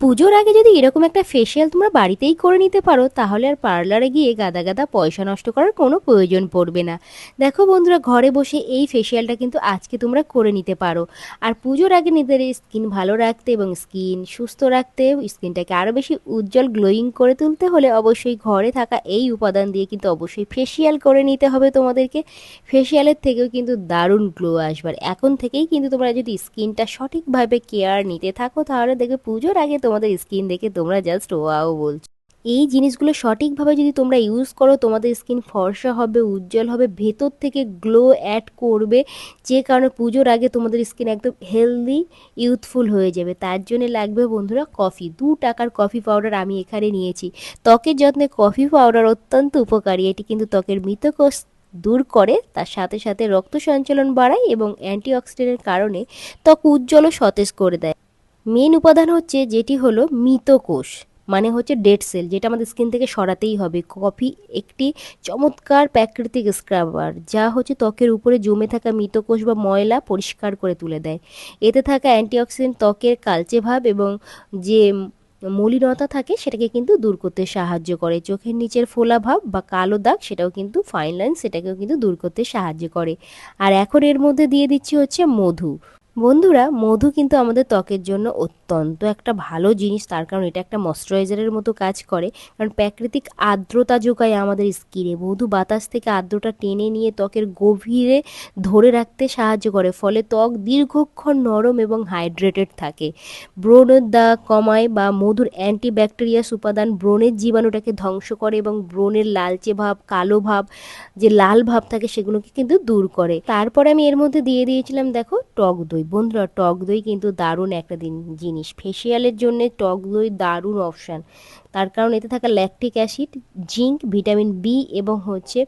পুজোর আগে যদি এরকম একটা ফেসিয়াল তোমরা বাড়িতেই করে নিতে পারো তাহলে আর পার্লারে গিয়ে গাদা গাদা পয়সা নষ্ট করার কোনো প্রয়োজন পড়বে না। দেখো বন্ধুরা, ঘরে বসে এই ফেসিয়ালটা কিন্তু আজকে তোমরা করে নিতে পারো। আর পুজোর আগে নিজেদের স্কিন ভালো রাখতে এবং স্কিন সুস্থ রাখতে, স্কিনটাকে আরও বেশি উজ্জ্বল গ্লোয়িং করে তুলতে হলে অবশ্যই ঘরে থাকা এই উপাদান দিয়ে কিন্তু অবশ্যই ফেসিয়াল করে নিতে হবে তোমাদেরকে। ফেসিয়ালের থেকেও কিন্তু দারুণ গ্লো আসবার এখন থেকেই কিন্তু তোমরা যদি স্কিনটা সঠিকভাবে কেয়ার নিতে থাকো তাহলে দেখবে পুজোর আগে তোমাদের স্কিন দেখে তোমরা জাস্ট ওয়াও বলছো। এই জিনিসগুলো সঠিকভাবে যদি তোমরা ইউজ করো তোমাদের স্কিন ফর্সা হবে, উজ্জ্বল হবে, ভেতর থেকে গ্লো অ্যাড করবে, যে কারণে পুজোর আগে তোমাদের স্কিন একদম হেলদি ইউথফুল হয়ে যাবে। তার জন্য লাগবে বন্ধুরা কফি, 2 টাকার কফি পাউডার আমি এখানে নিয়েছি। ত্বকের যত্নে কফি পাউডার অত্যন্ত উপকারী, এটি কিন্তু ত্বকের মৃতকোষ দূর করে, তার সাথে সাথে রক্ত সঞ্চালন বাড়ায় এবং অ্যান্টিঅক্সিডেন্টের কারণে ত্বক উজ্জ্বল ও সতেজ করে দেয়। মেন উপাদান হচ্ছে যেটি হলো মৃত কোষ, মানে হচ্ছে ডেড সেল, যেটা আমাদের স্কিন থেকে সরাতেই হবে। কফি একটি চমৎকার প্রাকৃতিক স্ক্রাবার, যা হচ্ছে ত্বকের উপরে জমে থাকা মৃত কোষ বা ময়লা পরিষ্কার করে তুলে দেয়। এতে থাকা অ্যান্টিঅক্সিডেন্ট ত্বকের কালচে ভাব এবং যে মলিনতা থাকে সেটাকে কিন্তু দূর করতে সাহায্য করে। চোখের নিচের ফোলা ভাব বা কালো দাগ সেটাও কিন্তু ফাইন লাইন সেটাকেও কিন্তু দূর করতে সাহায্য করে। আর এখন এর মধ্যে দিয়ে দিচ্ছি হচ্ছে মধু। বন্ধুরা, মধু কিন্তু আমাদের ত্বকের জন্য অত্যন্ত একটা ভালো জিনিস, তার কারণ এটা একটা ময়শ্চারাইজারের মতো কাজ করে। কারণ প্রাকৃতিক আর্দ্রতা যোগায় আমাদের স্কিনে। মধু বাতাস থেকে আর্দ্রতা টেনে নিয়ে ত্বকের গভীরে ধরে রাখতে সাহায্য করে, ফলে ত্বক দীর্ঘক্ষণ নরম এবং হাইড্রেটেড থাকে। ব্রণের দাগ কমায় বা মধুর অ্যান্টিব্যাকটেরিয়াস উপাদান ব্রণের জীবাণুটাকে ধ্বংস করে এবং ব্রণের লালচে ভাব, কালো ভাব, যে লাল ভাব থাকে সেগুলোকে কিন্তু দূর করে। তারপরে আমি এর মধ্যে দিয়ে দিয়েছিলাম দেখো টক দই। বন্ধুরা, টক দই কিন্তু দারুণ একটা জিনিস, ফেসিয়ালের জন্য টক দই দারুণ অপশান। তার কারণ এতে থাকা lactic acid, zinc, vitamin B এবং হচ্ছে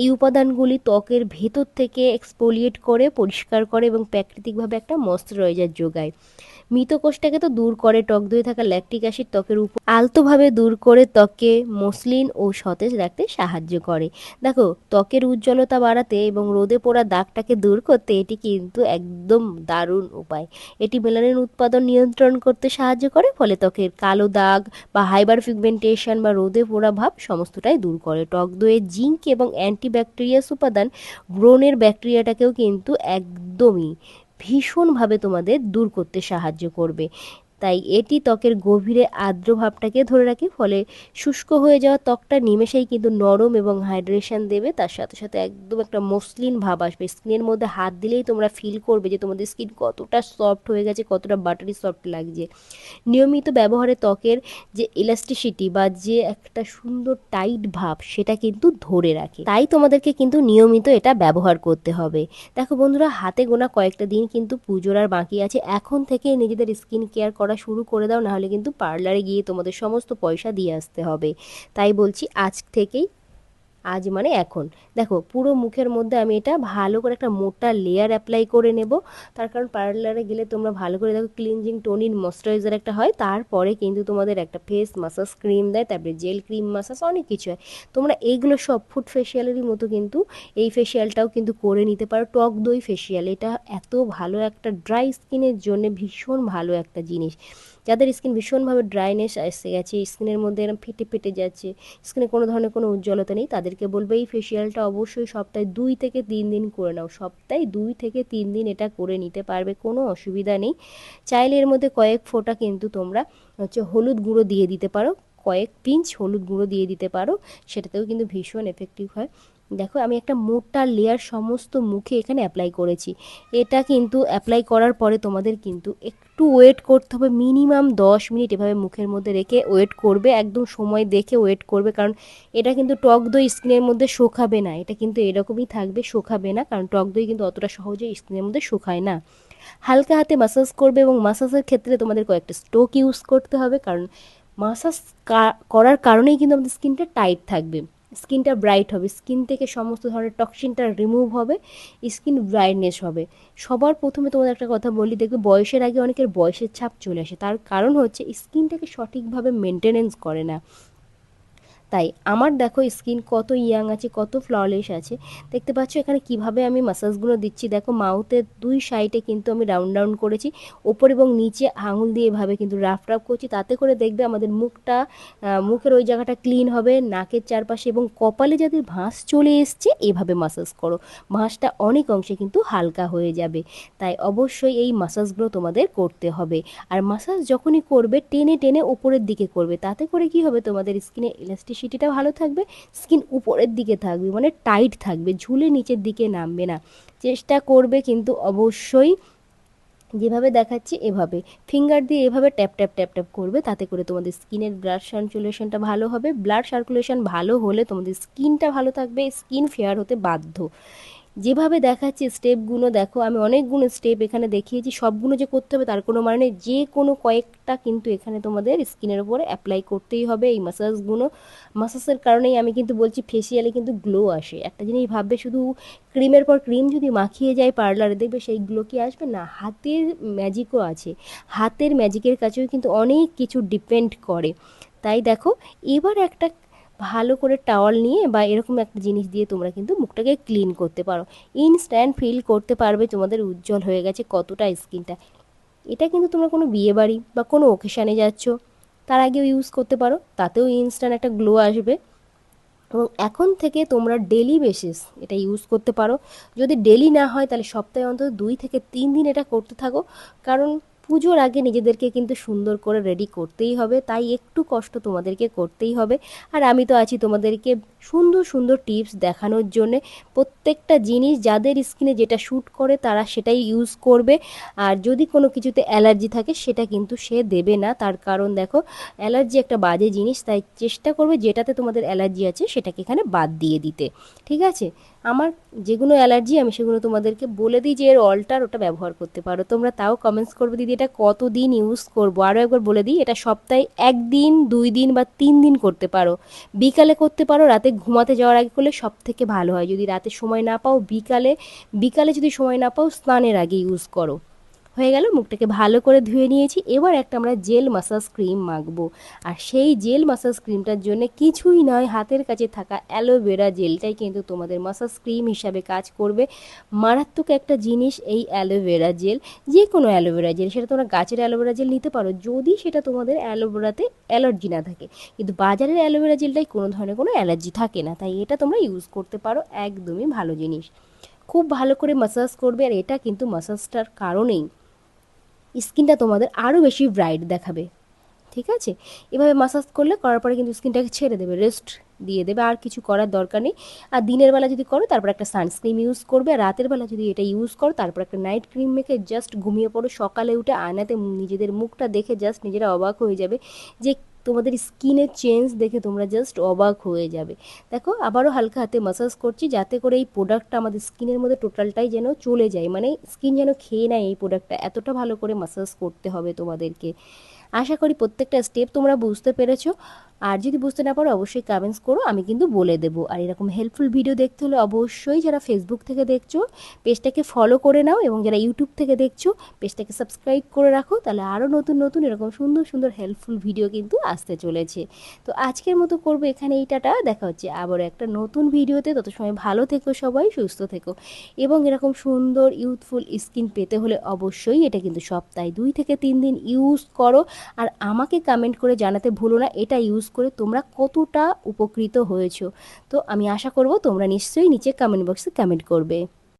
এই উপাদানগুলি ত্বকের ভেতর থেকে এক্সফোলিয়েট করে, পরিষ্কার করে এবং প্রাকৃতিকভাবে একটা ময়েশ্চারাইজার যোগায়। মৃত কোষটাকে তো দূর করে, টক দইয়ে থাকা ল্যাকটিক অ্যাসিড ত্বকের উপর আলতোভাবে দূর করে ত্বককে মসৃণ ও সতেজ রাখতে সাহায্য করে। দেখো, ত্বকের উজ্জ্বলতা বাড়াতে এবং রোদে পোড়া দাগটাকে দূর করতে এটি কিন্তু একদম দারুণ উপায়। এটি মেলানিন উৎপাদন নিয়ন্ত্রণ করতে সাহায্য করে, ফলে ত্বকের কালো দাগ বা হাইপার পিগমেন্টেশন বা রোদে পোড়া ভাব সমস্তটাই দূর করে। টক দইয়ে জিঙ্ক এবং অ্যান্টিব্যাকটেরিয়াস উপাদান ব্রণের ব্যাকটেরিয়াটাকেও কিন্তু একদমই ভীষণভাবে তোমাদের দূর করতে সাহায্য করবে। তাই এটি ত্বকের গভীরে আর্দ্র ভাবটাকে ধরে রাখে, ফলে শুষ্ক হয়ে যাওয়া ত্বকটা নিমেষেই কিন্তু নরম এবং হাইড্রেশন দেবে। তার সাথে সাথে একদম একটা মসৃণ ভাব আসবে, স্কিনের মধ্যে হাত দিলেই তোমরা ফিল করবে যে তোমাদের স্কিন কতটা সফট হয়ে গেছে, কতটা বাটারি সফট লাগছে। নিয়মিত ব্যবহারে ত্বকের যে ইলাস্টিসিটি বা যে একটা সুন্দর টাইট ভাব সেটা কিন্তু ধরে রাখে, তাই তোমাদেরকে কিন্তু নিয়মিত এটা ব্যবহার করতে হবে। দেখো বন্ধুরা, হাতে গোনা কয়েকটা দিন কিন্তু পুজোর আর বাকি আছে, এখন থেকে নিজেদের স্কিন কেয়ার করা শুরু করে দাও, নাহলে কিন্তু পার্লারে গিয়ে তোমাদের সমস্ত পয়সা দিয়ে আসতে হবে। তাই বলছি আজ থেকেই, আজ মানে এখন। দেখো, পুরো মুখের মধ্যে আমি এটা ভালো করে একটা মোটা লেয়ার অ্যাপ্লাই করে নেব। তার কারণ পার্লারে গেলে তোমরা ভালো করে দেখো ক্লিনজিং টোনিং ময়শ্চারাইজার একটা হয়, তারপরে কিন্তু তোমাদের একটা ফেস মাসাজ ক্রিম দেয়, তারপরে জেল ক্রিম মাসাজ অনেক কিছু হয়। তোমরা এইগুলো সব ফুড ফেশিয়ালেরই মতো কিন্তু এই ফেশিয়ালটাও কিন্তু করে নিতে পারো। টক দই ফেশিয়াল, এটা এত ভালো একটা ড্রাই স্কিনের জন্য ভীষণ ভালো একটা জিনিস। যাদের স্কিন ভীষণভাবে ড্রাইনেস এসে গেছে, স্কিনের মধ্যে এরকম ফেটে ফেটে যাচ্ছে, স্কিনে কোনো ধরনের কোনো উজ্জ্বলতা নেই, তাদেরকে বলবো এই ফেসিয়ালটা অবশ্যই সপ্তাহে 2 থেকে 3 দিন করে নাও। সপ্তাহে 2 থেকে 3 দিন এটা করে নিতে পারবে, কোনো অসুবিধা নেই। চাইলে এর মধ্যে কয়েক ফোঁটা কিন্তু তোমরা হচ্ছে হলুদ গুঁড়ো দিয়ে দিতে পারো, কয়েক পিঞ্চ হলুদ গুঁড়ো দিয়ে দিতে পারো, সেটাতেও কিন্তু ভীষণ এফেক্টিভ হয়। দেখো, আমি একটা মোটা লেয়ার সমস্ত মুখে এখানে অ্যাপ্লাই করেছি। এটা কিন্তু অ্যাপ্লাই করার পরে তোমাদের কিন্তু একটু ওয়েট করতে হবে, মিনিমাম 10 মিনিট এভাবে মুখের মধ্যে রেখে ওয়েট করবে, একদম সময় দেখে ওয়েট করবে। কারণ এটা কিন্তু টক দই স্কিনের মধ্যে শুকাবে না, এটা কিন্তু এরকমই থাকবে, শুকাবে না, কারণ টক দই কিন্তু অতটা সহজে স্কিনের মধ্যে শুকায় না। হালকা হাতে মাসাজ করবে এবং মাসাজের ক্ষেত্রে তোমাদের কয়েকটা স্ট্রোক ইউজ করতে হবে, কারণ মাসাজ করার কারণেই কিন্তু আমাদের স্কিনটা টাইট থাকবে, স্কিনটা ব্রাইট হবে, স্কিন থেকে সমস্ত ধরনের টক্সিনটা রিমুভ হবে, স্কিন ব্রাইটনেস হবে। সবার প্রথমে তোমাদের একটা কথা বলি, দেখবে বয়সের আগে অনেকের বয়সের ছাপ চলে আসে, তার কারণ হচ্ছে স্কিনটাকে সঠিকভাবে মেনটেনেন্স করে না। তাই আমার দেখো স্কিন কত ইয়াং আছে, কত ফ্ললেস আছে। দেখতে পাচ্ছ এখানে কিভাবে আমি মাসাজগুলো দিচ্ছি। দেখো মাউথের দুই সাইডে কিন্তু আমি রাউন্ড রাউন্ড করেছি, ওপর এবং নিচে আঙুল দিয়ে এভাবে কিন্তু রাফ রাফ করছি। তাতে করে দেখবে আমাদের মুখটা, মুখের ওই জায়গাটা ক্লিন হবে, নাকের চারপাশে এবং কপালে যাদের ভাঁজ চলে এসছে এভাবে মাসাজ করো, ভাঁজটা অনেক অংশে কিন্তু হালকা হয়ে যাবে। তাই অবশ্যই এই মাসাজগুলো তোমাদের করতে হবে। আর মাসাজ যখনই করবে টেনে টেনে উপরের দিকে করবে, তাতে করে কি হবে তোমাদের স্কিনে ইলাস্টিসিটিটা ভালো থাকবে, স্কিন উপরের দিকে থাকবে, মানে টাইট থাকবে, ঝুলে নিচের দিকে নামবে না। চেষ্টা করবে কিন্তু অবশ্যই যেভাবে দেখাচ্ছি এভাবে ফিঙ্গার দিয়ে এভাবে ট্যাপ ট্যাপ ট্যাপ ট্যাপ করবে, তাতে করে তোমাদের স্কিনের ব্লাড সার্কুলেশনটা ভালো হবে। ব্লাড সার্কুলেশন ভালো হলে তোমাদের স্কিনটা ভালো থাকবে, স্কিন ফেয়ার হতে বাধ্য। যেভাবে দেখাচ্ছি স্টেপগুলো দেখো, আমি অনেকগুলো স্টেপ এখানে দেখিয়েছি, সবগুলো যে করতে হবে তার কোনো মানে নেই, যে কোনো কয়েকটা কিন্তু এখানে তোমাদের স্কিনের উপরে অ্যাপ্লাই করতেই হবে এই মাসাজগুলো। মাসাজের কারণেই আমি কিন্তু বলছি ফেসিয়ালে কিন্তু গ্লো আসে। একটা জিনিস ভাববে শুধু ক্রিমের পর ক্রিম যদি মাখিয়ে যায় পার্লারে, দেখবে সেই গ্লো কি আসবে না, হাতের ম্যাজিকও আছে। হাতের ম্যাজিকের কাছেও কিন্তু অনেক কিছু ডিপেন্ড করে। তাই দেখো এবার একটা ভালো করে টাওয়াল নিয়ে বা এরকম একটা জিনিস দিয়ে তোমরা কিন্তু মুখটাকে ক্লিন করতে পারো। ইনস্ট্যান্ট ফিল করতে পারবে তোমাদের উজ্জ্বল হয়ে গেছে কতটা স্কিনটা। এটা কিন্তু তোমরা কোনো বিয়ে বাড়ি বা কোনো ওকেশানে যাচ্ছ তার আগেও ইউজ করতে পারো, তাতেও ইনস্ট্যান্ট একটা গ্লো আসবে। এবং এখন থেকে তোমরা ডেলি বেসিস এটা ইউজ করতে পারো। যদি ডেলি না হয় তাহলে সপ্তাহে অন্তত 2 থেকে 3 দিন এটা করতে থাকো। কারণ পুজোর আগে নিজেদেরকে কিন্তু সুন্দর করে রেডি করতেই হবে, তাই একটু কষ্ট তোমাদেরকে করতেই হবে। আর আমি তো আছি তোমাদেরকে সুন্দর সুন্দর টিপস দেখানোর জন্যে। প্রত্যেকটা জিনিস যাদের স্কিনে যেটা শ্যুট করে তারা সেটাই ইউজ করবে। আর যদি কোনো কিছুতে অ্যালার্জি থাকে সেটা কিন্তু সে দেবে না, তার কারণ দেখো অ্যালার্জি একটা বাজে জিনিস, তাই চেষ্টা করবে যেটাতে তোমাদের অ্যালার্জি আছে সেটাকে এখানে বাদ দিয়ে দিতে। ঠিক আছে, আমার যেগুলো অ্যালার্জি আমি সেগুলো তোমাদেরকে বলে দিই যে এর অল্টার ওটা ব্যবহার করতে পারো তোমরা। তাও কমেন্টস করবে দিদি এটা কতদিন ইউজ করবো, আরও একবার বলে দিই এটা সপ্তাহে 1 দিন 2 দিন বা 3 দিন করতে পারো। বিকালে করতে পারো, রাতে ঘুমাতে যাওয়ার আগে করলে সব থেকে ভালো হয়। যদি রাতে সময় না পাও বিকালে, বিকালে যদি সময় না পাও স্নানের আগে ইউজ করো। হয়ে গেল, মুখটাকে ভালো করে ধুয়ে নিয়েছি। এবার একটা আমরা জেল মাসাজ ক্রিম মাখবো। আর সেই জেল মাসাজ ক্রিমটার জন্য কিছুই নয়, হাতের কাছে থাকা অ্যালোভেরা জেলটাই কিন্তু তোমাদের মাসাজ ক্রিম হিসাবে কাজ করবে। মারাত্মক একটা জিনিস এই অ্যালোভেরা জেল। যে কোনো অ্যালোভেরা জেল, সেটা তোমরা গাছের অ্যালোভেরা জেল নিতে পারো যদি সেটা তোমাদের অ্যালোভেরাতে অ্যালার্জি না থাকে। কিন্তু বাজারের অ্যালোভেরা জেলটাই কোনো ধরনের কোনো অ্যালার্জি থাকে না, তাই এটা তোমরা ইউজ করতে পারো, একদমই ভালো জিনিস। খুব ভালো করে মাসাজ করবে, আর এটা কিন্তু মাসাজটার কারণেই স্কিনটা তোমাদের আরও বেশি ব্রাইট দেখাবে। ঠিক আছে, এভাবে মাসাজ করলে করার পরে কিন্তু স্কিনটাকে ছেড়ে দেবে, রেস্ট দিয়ে দেবে, আর কিছু করার দরকার নেই। আর দিনের বেলা যদি করো তারপর একটা সানস্ক্রিন ইউজ করবে, আর রাতের বেলা যদি এটা ইউজ করো তারপর একটা নাইট ক্রিম মেখে জাস্ট ঘুমিয়ে পড়ো। সকালে উঠে আয়নাতে নিজেদের মুখটা দেখে জাস্ট নিজেরা অবাক হয়ে যাবে যে তোমাদের স্কিনের চেঞ্জ দেখে তোমরা জাস্ট অবাক হয়ে যাবে। দেখো আবারও হালকা হাতে মাসাজ করছি, যাতে করে এই প্রোডাক্টটা আমাদের স্কিনের মধ্যে টোটালটাই যেন চলে যায়, মানে স্কিন যেন খেয়ে নেয় এই প্রোডাক্টটা, এতটা ভালো করে মাসাজ করতে হবে তোমাদেরকে। আশা করি প্রত্যেকটা স্টেপ তোমরা বুঝতে পেরেছো। আর যদি বুঝতে না পারো অবশ্যই কমেন্টস করো, আমি কিন্তু বলে দেবো। আর এরকম হেল্পফুল ভিডিও দেখতে হলে অবশ্যই যারা ফেসবুক থেকে দেখছো পেজটাকে ফলো করে নাও, এবং যারা ইউটিউব থেকে দেখছো পেজটাকে সাবস্ক্রাইব করে রাখো, তাহলে আরও নতুন নতুন এরকম সুন্দর সুন্দর হেল্পফুল ভিডিও কিন্তু আসতে চলেছে। তো আজকের মতো করবো এখানে এইটাটা, দেখা হচ্ছে আবারও একটা নতুন ভিডিওতে। তত সময় ভালো থেকো, সবাই সুস্থ থেকো। এবং এরকম সুন্দর ইউথফুল স্কিন পেতে হলে অবশ্যই এটা কিন্তু সপ্তাহে 2 থেকে 3 দিন ইউজ করো। আর আমাকে কমেন্ট করে জানাতে ভুলো না এটা ইউজ করে তোমরা কতটা উপকৃত হয়েছো। তো আমি আশা করব তোমরা নিশ্চয়ই নিচে কমেন্ট বক্সে কমেন্ট করবে।